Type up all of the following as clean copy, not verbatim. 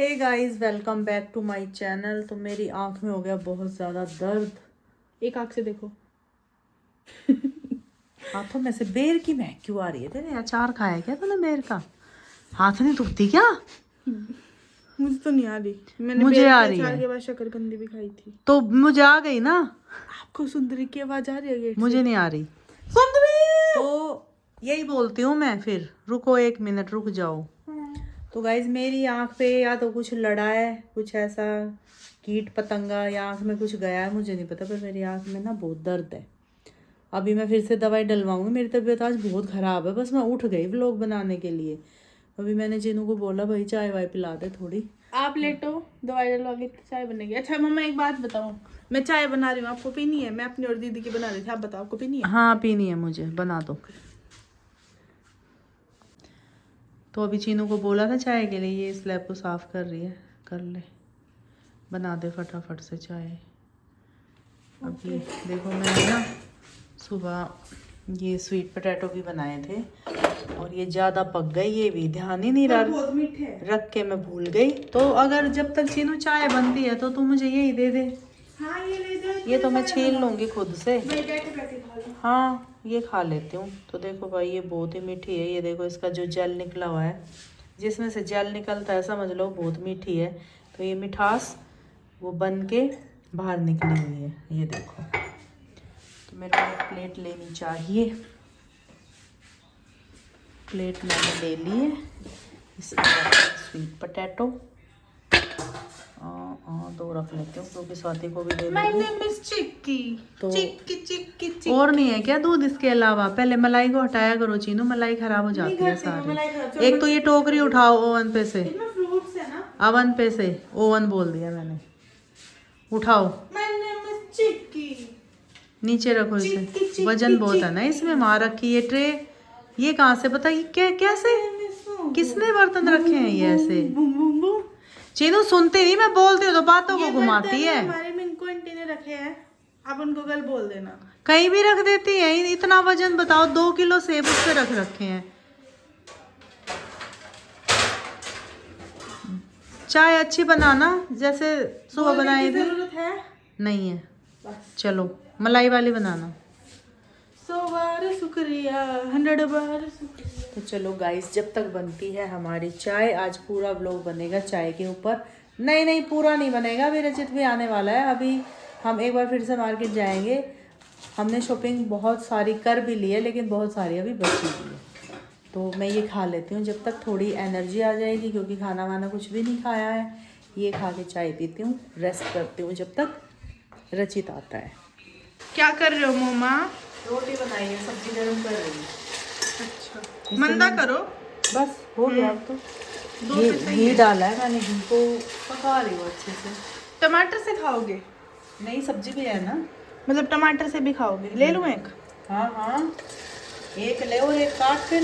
Hey guys, welcome back to my channel. तो मेरी आंख में हो गया बहुत ज़्यादा दर्द। एक आंख से देखो। हाथों में से बेर की महक क्यों आ रही है? तेरे अचार खाया क्या तूने बेर का? हाथ नहीं दुखती क्या? मुझे तो नहीं आ रही। मैंने मुझे बेर आ के रही अचार है के बाद शकरकंदी भी खाई थी। तो मुझे आ गई ना। आपको सुंदरी की आवाज आ रही है गेट से? मुझे नहीं आ रही। सुंदरी! तो यही बोलती हूँ मैं। फिर रुको, 1 मिनट रुक जाओ। तो गाइज मेरी आंख पे या तो कुछ लड़ा है, कुछ ऐसा कीट पतंगा या आंख में कुछ गया है, मुझे नहीं पता। पर मेरी आंख में ना बहुत दर्द है। अभी मैं फिर से दवाई डलवाऊंगी। मेरी तबीयत आज बहुत ख़राब है। बस मैं उठ गई व्लॉग बनाने के लिए। अभी मैंने जीनू को बोला भाई चाय वाय पिला दे थोड़ी। आप लेटो, दवाई डलवा के चाय बनेगी। अच्छा मम्मा एक बात बताओ, मैं चाय बना रही हूँ, आपको पीनी है? मैं अपनी और दीदी की बना रही थी, आप बताओ आपको पीनी है? हाँ पीनी है मुझे, बना दो। तो अभी चीनू को बोला था चाय के लिए, ये स्लैब को साफ कर रही है। कर ले, बना दे फटाफट से चाय। अभी देखो मैंने ना सुबह ये स्वीट पोटैटो भी बनाए थे और ये ज़्यादा पक गई। ये भी ध्यान ही नहीं रहा, बहुत मीठे हैं। रख के मैं भूल गई। तो अगर जब तक चीनू चाय बनती है तो तू मुझे यही दे दे। हाँ ये ले जाओ। ये तो मैं छीन लूँगी खुद से। मैं कैसे पैसे खा लूँ? हाँ ये खा लेती हूँ। तो देखो भाई ये बहुत ही मीठी है। ये देखो इसका जो जेल निकला हुआ है, जिसमें से जेल निकलता है समझ लो बहुत मीठी है। तो ये मिठास वो बन के बाहर निकली हुई है। ये देखो। तो मेरे को एक प्लेट लेनी चाहिए। प्लेट मैंने ले ली है। इसमें स्वीट पोटैटो 2 रख लेती हूँ क्योंकि स्वाति को भी दे माय दूँगी। नेम इज चिक्की। तो चिक्की चिक्की चिक्की। और नहीं है क्या दूध इसके अलावा? पहले मलाई को हटाया करो चीनू, मलाई खराब हो जाती है सारी। एक तो ये टोकरी उठाओ ओवन पे से। इसमें फ्रूट्स है ना? अवन पे से, ओवन बोल दिया मैंने। उठाओ, माय नेम इज चिक्की। नीचे रखो इसे। चिक्की, वजन बहुत है ना इसमें। मार रखी ये ट्रे। ये कहाँ से पता? ये कैसे किसने बर्तन रखे हैं ये ऐसे? Boom boom boom. चीनू सुनती नहीं, मैं बोलती हूँ तो बातों को ये घुमाती बर्तन है। हमारे मिनको आंटी ने रखे हैं, आप उनको कल बोल देना। कहीं भी रख देती है। इतना वजन बताओ, 2 किलो सेब उस पे रख रखे हैं। चाय अच्छी बनाना जैसे सुबह बनाई थी। जरूरत है नहीं है, बस। चलो मलाई वाली बनाना। 100 बार शुक्रिया, 100 बार शुक्रिया। तो चलो गाइस, जब तक बनती है हमारी चाय, आज पूरा व्लॉग बनेगा चाय के ऊपर। नहीं पूरा नहीं बनेगा, अभी रचित भी आने वाला है। अभी हम एक बार फिर से मार्केट जाएंगे। हमने शॉपिंग बहुत सारी कर भी ली है, लेकिन बहुत सारी अभी बची हुई है। तो मैं ये खा लेती हूँ जब तक थोड़ी एनर्जी आ जाएगी, क्योंकि खाना वाना कुछ भी नहीं खाया है। ये खा के चाय पीती हूँ, रेस्ट करती हूँ जब तक रचित आता है। क्या कर रहे हो मोमा? रोटी बनाई है, सब्जी गर्म कर रही हूँ। अच्छा मंदा करो। बस हो गया अब तो। दो ये पे सही घी है। डाला है मैंने, घी को पका रही हूँ अच्छे से। टमाटर से खाओगे? नई सब्जी भी है ना। मतलब टमाटर से भी खाओगे? ले लूं एक? हाँ एक ले और एक काट फिर।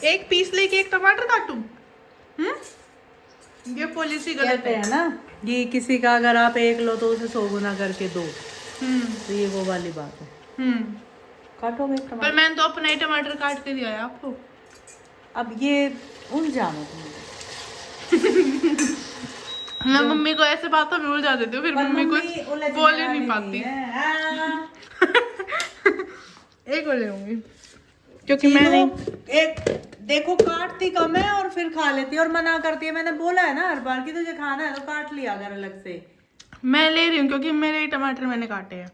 एक पीस लेके एक टमाटर काटूं? ये पॉलिसी गलत कहते है हैं ना, ये किसी का अगर आप एक लो तो उसे 100 गुना करके दो। तो ये वो वाली बात है। काटोगे पर टमाटर? मैंने तो अपना ही टमाटर काट के दिया है आपको। अब ये उन जानो तुम। मैं मम्मी को ऐसे बातों में उलझा देती हूँ, फिर मम्मी कुछ बोल ही नहीं पाती। एक ले लूंगी क्योंकि मैंने एक देखो काटती कम है और फिर खा लेती है और मना करती है। मैंने बोला है ना हर बार कि तुझे खाना है तो काट लिया अगर अलग से। मैं ले रही हूँ क्योंकि मेरे ही टमाटर मैंने काटे हैं।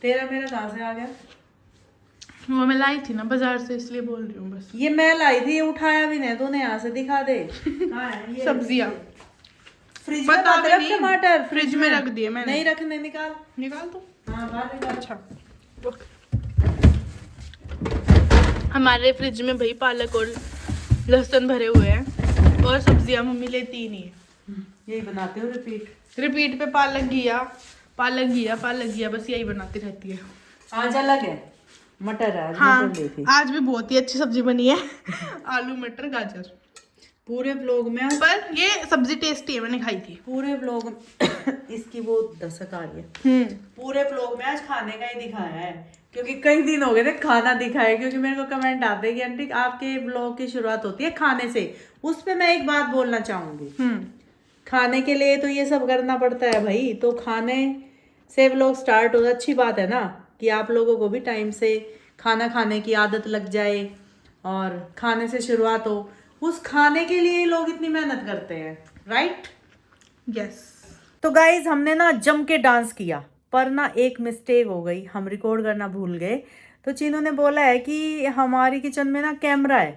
तेरा मेरा कहाँ से आ गया? वो मैं लाई थी ना बाजार से, इसलिए बोल रही हूँ बस। ये मैं लाई थी, ये उठाया भी नहीं तूने। यहाँ से दिखा दे। कहाँ है ये? सब्जियाँ फ्रिज में बता मत भी रख नहीं। टमाटर। फ्रिज में रख दिए मैंने। नहीं रखने, निकाल। निकाल दो। हाँ बाहर निकाल। अच्छा हमारे फ्रिज में भाई पालक और लहसुन भरे हुए हैं और सब्जियां मम्मी लेती ही नहीं है। यही बनाते हो रिपीट पे पालक घिया पालक घिया पालक घिया, बस यही बनाती रहती है। आज अलग है, मटर है। आज हाँ मटर ली थी। आज भी बहुत ही अच्छी सब्जी बनी है। आलू मटर गाजर। पूरे व्लॉग में पर ये सब्जी टेस्टी है, मैंने खाई थी। पूरे व्लॉग इसकी वो दस्तक आ रही है। पूरे व्लॉग में आज खाने का ही दिखाया है क्योंकि कई दिन हो गए थे खाना दिखाए, क्योंकि मेरे को कमेंट आते हैं कि आंटी आपके ब्लॉग की शुरुआत होती है खाने से। उस पे मैं एक बात बोलना चाहूंगी, खाने के लिए तो ये सब करना पड़ता है भाई, तो खाने से ब्लॉग स्टार्ट हो, अच्छी बात है ना कि आप लोगों को भी टाइम से खाना खाने की आदत लग जाए और खाने से शुरुआत हो। उस खाने के लिए लोग इतनी मेहनत करते हैं, राइट? यस। तो गाइज हमने ना जम के डांस किया, पर ना एक मिस्टेक हो गई, हम रिकॉर्ड करना भूल गए। तो चीनू ने बोला है कि हमारी किचन में ना कैमरा है,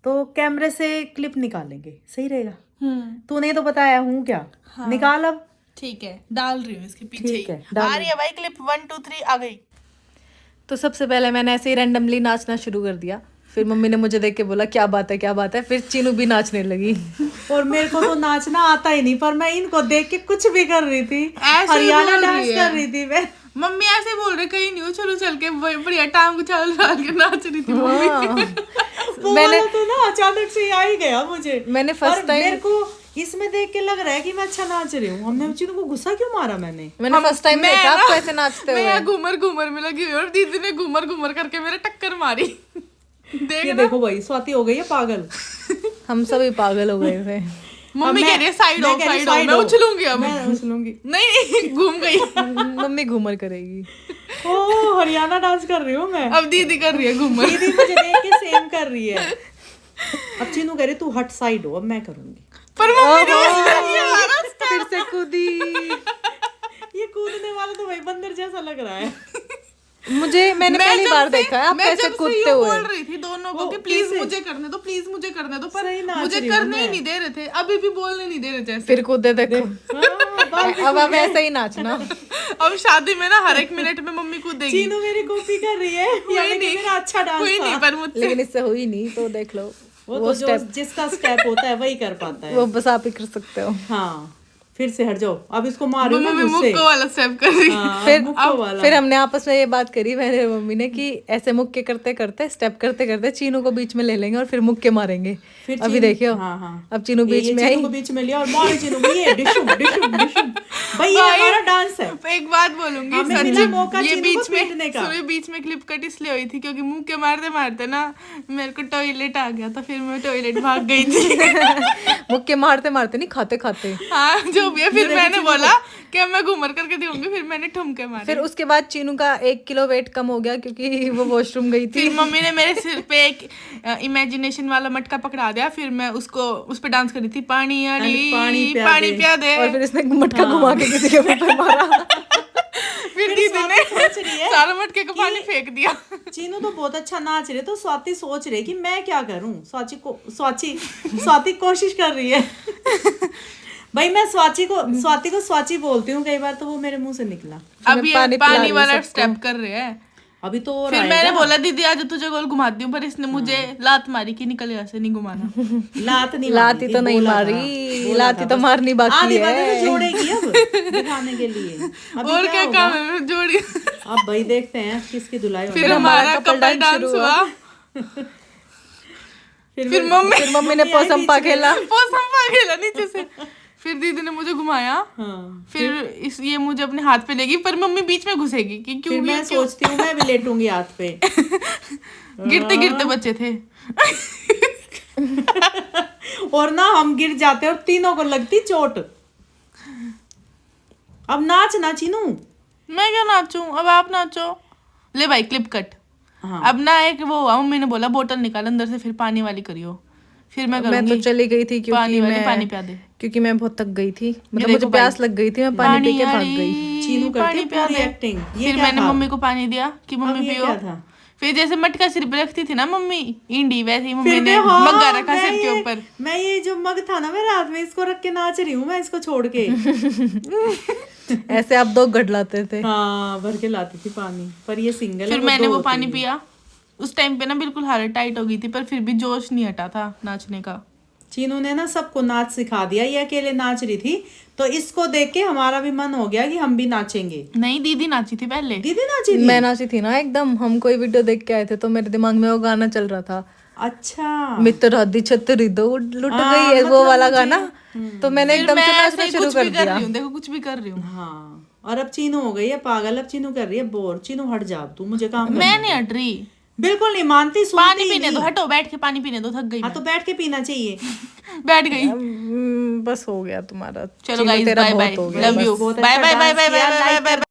तो कैमरे से क्लिप निकालेंगे, सही रहेगा। तूने तो बताया हूँ क्या? हाँ। निकाल अब। ठीक है, डाल रही हूँ इसके पीछे ठीक ही। है, डाल आ रही है भाई क्लिप, 1 2 3 आ गई। तो सबसे पहले मैंने ऐसे ही रैंडमली नाचना शुरू कर दिया, फिर मम्मी ने मुझे देख के बोला क्या बात है क्या बात है, फिर चीनू भी नाचने लगी। और मेरे को तो नाचना आता ही नहीं, पर मैं इनको देख के कुछ भी कर रही थी, ऐसे हरियाणा बोल डांस रही कर रही थी मैं। मम्मी ऐसे बोल रहे कहीं नहीं हो, चलो चल के बढ़िया टांग उछाल उछाल के नाच रही थी मम्मी। वो वाला तो ना अचानक से आ ही गया मुझे। मैंने फर्स्ट टाइम मेरे को इसमें देख के लग रहा है कि मैं अच्छा नाच रही हूँ। हमने चीनू को गुस्सा क्यों मारा? मैंने फर्स्ट टाइम देखा आपको ऐसे नाचते हुए। मैं घूमर घूमर में लगी हुई और दीदी ने घूमर घूमर करके मेरे टक्कर मारी। ये देखो भाई, स्वाति हो गई है पागल। हम सभी पागल हो गए थे। मम्मी कह रही है साइड हो साइड हो, मैं उछलूंगी अब। मैं उछलूंगी। नहीं घूम गई। मम्मी घूमर करेगी। ओ हरियाणा डांस कर रही हूँ मैं। अब दीदी कर रही है घूमर। दीदी मुझे देख के सेम कर रही है। अब चीनू कह रही तू हट साइड हो, अब मैं करूंगी। पर मम्मी ने फिर से कूदी। ये कूदने वाला तो भाई बंदर जैसा लग रहा है। मैंने पहली बार देखा है आप कैसे कूदते हुए। बोल रही थी दोनों को कि प्लीज मुझे करने दो, प्लीज मुझे करने दो, पर मुझे करने ही नहीं दे रहे थे, अभी भी बोलने नहीं दे रहे थे। फिर कूदे देखो। अब ऐसे ही नाचना। अब शादी में ना हर एक मिनट में मम्मी कूदेगी। चीनू मेरी कॉपी कर रही है, यानी कि मेरा अच्छा डांस कोई नहीं, पर मुझसे लेकिन इससे हुई नहीं, तो देख लो वो तो जो जिसका स्टेप होता है वही कर पाता है। वो बस आप ही कर सकते हो। हाँ फिर से हट जाओ, अब इसको मारो ना मम्मी मुझसे। मुक्को वाला स्टेप कर रही है। फिर हमने आपस में ये बात करी मेरे मम्मी ने कि ऐसे मुक्के करते करते स्टेप करते करते चीनू को बीच में ले लेंगे और फिर मुक्के मारेंगे। फिर अभी देखियो। हाँ। अब चीनू बीच में आई, चीनू को बीच में लिया और मारे चीनू को, ये डिशुम डिशुम डिशुम। भाई ये हमारा डांस है। एक बात बोलूंगी, हमें मिला मौका ये चीनू को बीच में पीटने का। सुबह बीच में क्लिप कट इसलिए हुई थी क्योंकि मुंह के मारते मारते ना मेरे को टॉयलेट आ गया था, फिर मैं टॉयलेट भाग गई थी। मुक्के मारते मारते नहीं, खाते खाते। हाँ जो भी है, फिर मैंने बोला कि मैं घूमर करके दूंगी, फिर मैंने ठुमके मारे। फिर उसके बाद चीनू का 1 किलो वेट कम हो गया क्योंकि वो वॉशरूम गई थी। फिर मम्मी ने मेरे सिर पे एक इमेजिनेशन वाला मटका पकड़ा दिया, फिर मैं उसको उस पे डांस कर रही थी, पानी आली पानी पिया दे। और फिर इसने मटका घुमा के किसी के मुंह पे मारा। फिर दीदी ने सारा मटके का पानी फेंक दिया। चीनू तो बहुत अच्छा नाच रहे, तो स्वाति सोच रही कि मैं क्या करूं। स्वाति कोशिश कर रही है। भाई मैं स्वाति को स्वाति बोलती हूँ कई बार, तो वो मेरे मुंह से निकला। अब ये पानी वाला स्टेप कर रहे हैं अभी तो। फिर मैंने बोला दीदी आज तुझे गोल घुमाती हूँ, पर इसने मुझे लात मारी कि निकल यहाँ से, नहीं घुमाना। लाती तो नहीं मारी, लाती तो मारनी बाकी है। जोड़ेगी अब दिखाने के लिए। और क्या काम है जोड़ी। अब भाई देखते हैं किसकी धुलाई। फिर हमारा कपल डांस हुआ। फिर मम्मी ने पोसंपा खेला नीचे से। फिर दीदी ने मुझे घुमाया। फिर ये मुझे अपने हाथ पे लेगी, पर मम्मी बीच में घुसेगी कि क्यों। मैं सोचती हूँ मैं भी लेटूंगी हाथ पे। गिरते गिरते बच्चे थे। और ना हम गिर जाते और तीनों को लगती चोट। अब नाच ना चीनू। मैं क्या नाचूं, अब आप नाचो। ले भाई क्लिप कट। अब ना एक वो मम्मी ने बोला बोतल निकाल अंदर से, फिर पानी वाली करियो। फिर मैं तो चली गई थी क्योंकि पानी पिया दे, क्योंकि मैं बहुत थक गई थी, मतलब मुझे प्यास लग गई थी, मैं पानी पी के भाग गई। चीनू करती पूरी एक्टिंग। फिर मैंने मम्मी को पानी दिया कि मम्मी पियो। फिर जैसे मटका सिर पे रखती थी ना मम्मी इंडी, वैसे ही मम्मी ने मग्गा रखा सिर के ऊपर। मैं ये जो मग था ना मेरे हाथ में, इसको रख के नाच रही हूँ मैं, इसको छोड़ के। ऐसे आप 2 गढ़ लाते थे। हाँ भर के लाती थी पानी, पर ये सिंगल। फिर मैंने वो पानी पिया। उस टाइम पे ना बिल्कुल हालत टाइट हो गई थी, पर फिर भी जोश नहीं हटा था नाचने का। चीनू ने ना सबको नाच सिखा दिया, ये अकेले नाच रही थी, तो इसको देख के हमारा भी मन हो गया कि हम भी नाचेंगे। नहीं दीदी नाची थी पहले। दीदी नाची थी? मैं नाची थी ना एकदम। हम कोई वीडियो देख के आए थे तो मेरे दिमाग में वो गाना चल रहा था। अच्छा मित्र आदि छतरी दो लुट गई है, वो वाला गाना। तो मैंने एकदम से नाचना शुरू कर दिया। देखो कुछ भी कर रही हूँ। हाँ और अब चीनू हो गई है पागल, अब चीनू कर रही है बोर। चीनू हट जा, तू मुझे काम करने मैं दे। नहीं हट रही। बिल्कुल नहीं मानती, पानी सुनती पीने दो, नहीं। हटो बैठ के पानी पीने दो, थक गई हाँ मैं। तो बैठ के पीना चाहिए। बैठ गई। बस हो गया तुम्हारा। चलो चीनू, गाइस तेरा बाय बाय, बहुत हो गया लव बस। यू, बहुत बाय अच्छा बाय बाय डांस बाय किया, बाय लाइक बाय।